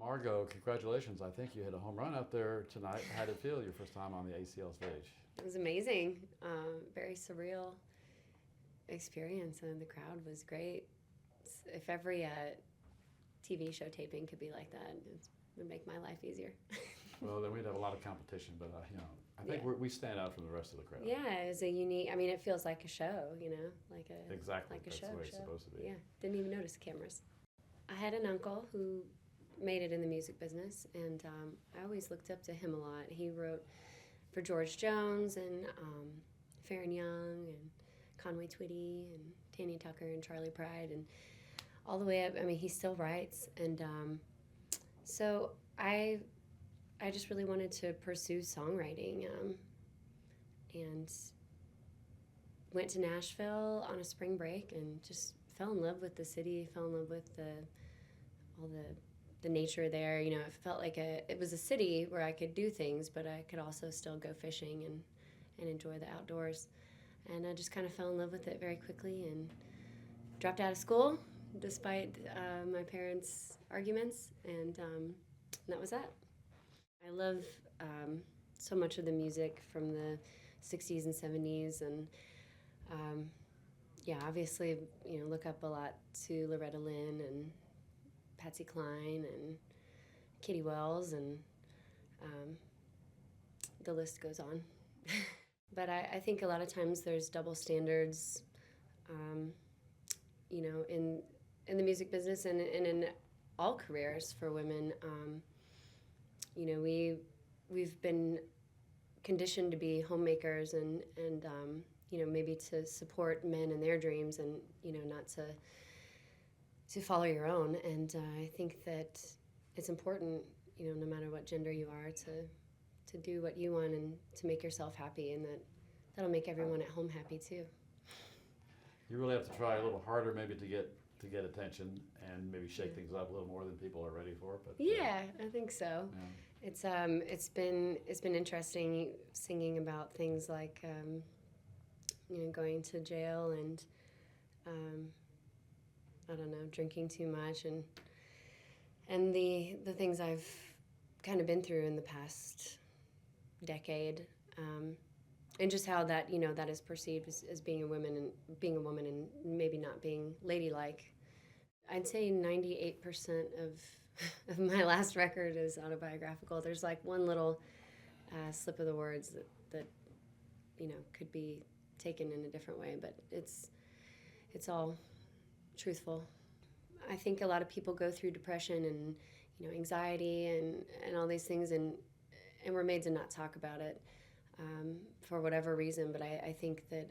Margo, congratulations. I think you hit a home run out there tonight. How did it feel your first time on the ACL stage? It was amazing. Very surreal experience, and the crowd was great. If every TV show taping could be like that, it would make my life easier. Well, then we'd have a lot of competition, but I think we stand out from the rest of the crowd. Yeah, it was a unique. I mean, it feels like a show, like a exactly like a that's show. the way it's supposed to be. Yeah, didn't even notice the cameras. I had an uncle who made it in the music business, and I always looked up to him a lot. He wrote for George Jones and Farron Young and Conway Twitty and Tanya Tucker and Charlie Pride and all the way up. I mean, he still writes, and so I just really wanted to pursue songwriting, and went to Nashville on a spring break and just fell in love with the city, fell in love with all the nature there. It felt like it was a city where I could do things, but I could also still go fishing and enjoy the outdoors. And I just kind of fell in love with it very quickly and dropped out of school despite my parents' arguments, and that was that. I love so much of the music from the 60s and 70s, and obviously, look up a lot to Loretta Lynn and Patsy Cline and Kitty Wells, and the list goes on. But I think a lot of times there's double standards, in the music business and in all careers for women. We've been conditioned to be homemakers and maybe to support men in their dreams and, not to follow your own. And I think that it's important, no matter what gender you are, to do what you want and to make yourself happy, and that'll make everyone at home happy too. You really have to try a little harder maybe to get attention and maybe shake things up a little more than people are ready for. But I think so. Yeah. It's been interesting singing about things like going to jail and I don't know, drinking too much and the things I've kind of been through in the past decade, and just how that that is perceived as being a woman and maybe not being ladylike. I'd say 98% of my last record is autobiographical. There's like one little slip of the words that could be taken in a different way, but it's all truthful. I think a lot of people go through depression and anxiety and all these things, and we're made to not talk about it for whatever reason. But I think that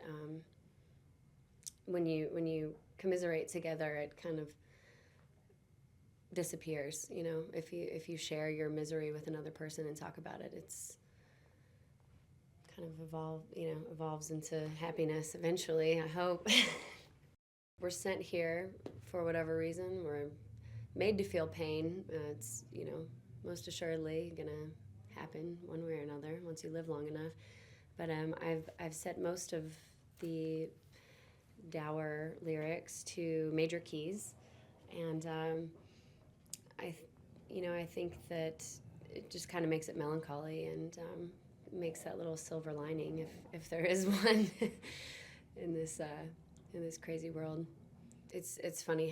when you commiserate together, it kind of disappears. If you share your misery with another person and talk about it, it's kind of evolves into happiness eventually, I hope. We're sent here for whatever reason. We're made to feel pain. It's most assuredly gonna happen one way or another once you live long enough. But I've set most of the dour lyrics to major keys, and I think that it just kind of makes it melancholy and makes that little silver lining, if there is one, in this crazy world. It's funny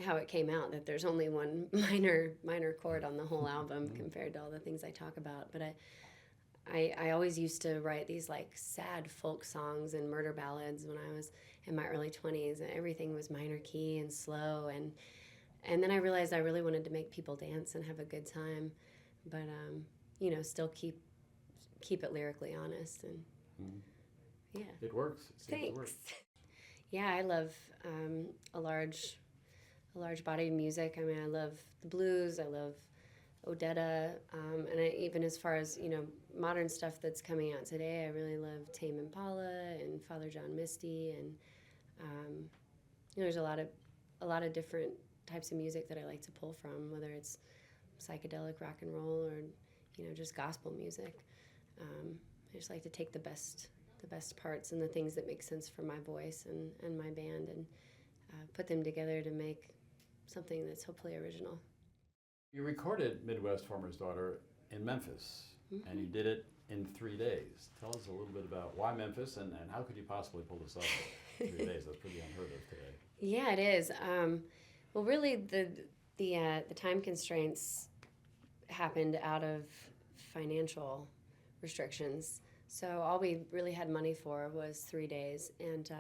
how it came out that there's only one minor chord on the whole album compared to all the things I talk about. But I always used to write these like sad folk songs and murder ballads when I was in my early 20s, and everything was minor key and slow, and then I realized I really wanted to make people dance and have a good time, but still keep it lyrically honest, and yeah. It works. It seems Thanks. to work. Yeah, I love a large body of music. I mean, I love the blues. I love Odetta, and even as far as modern stuff that's coming out today, I really love Tame Impala and Father John Misty, and there's a lot of different types of music that I like to pull from, whether it's psychedelic rock and roll or just gospel music. I just like to take the best parts and the things that make sense for my voice and my band, and put them together to make something that's hopefully original. You recorded Midwest Farmer's Daughter in Memphis, and you did it in 3 days. Tell us a little bit about why Memphis, and how could you possibly pull this off in 3 days? That's pretty unheard of today. Yeah, it is. Well, really, the time constraints happened out of financial restrictions. So all we really had money for was 3 days, and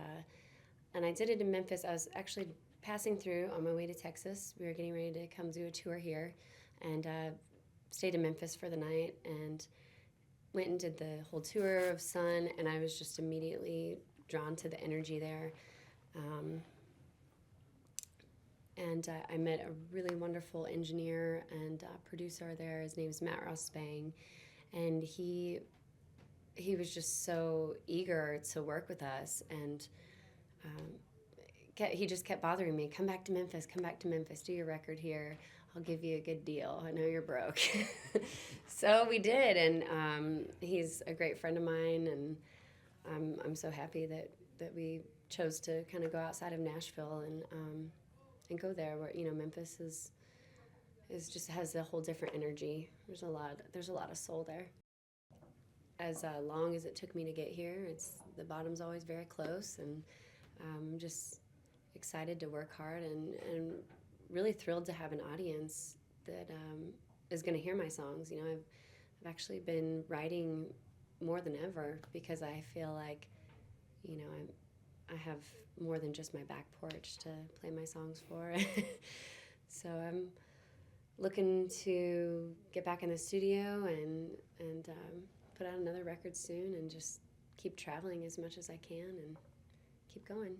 I did it in Memphis. I was actually passing through on my way to Texas. We were getting ready to come do a tour here, and stayed in Memphis for the night and went and did the whole tour of Sun, and I was just immediately drawn to the energy there. And I met a really wonderful engineer and producer there. His name's Matt Ross Spang, and he was just so eager to work with us, and he just kept bothering me. Come back to Memphis, do your record here. I'll give you a good deal. I know you're broke. So we did, and he's a great friend of mine, and I'm so happy that we chose to kind of go outside of Nashville and go there, where Memphis is just has a whole different energy. There's a lot of soul there. As long as it took me to get here, the bottom's always very close, and I'm just excited to work hard and really thrilled to have an audience that is going to hear my songs. I've actually been writing more than ever because I feel like I have more than just my back porch to play my songs for. So I'm looking to get back in the studio and put out another record soon and just keep traveling as much as I can and keep going.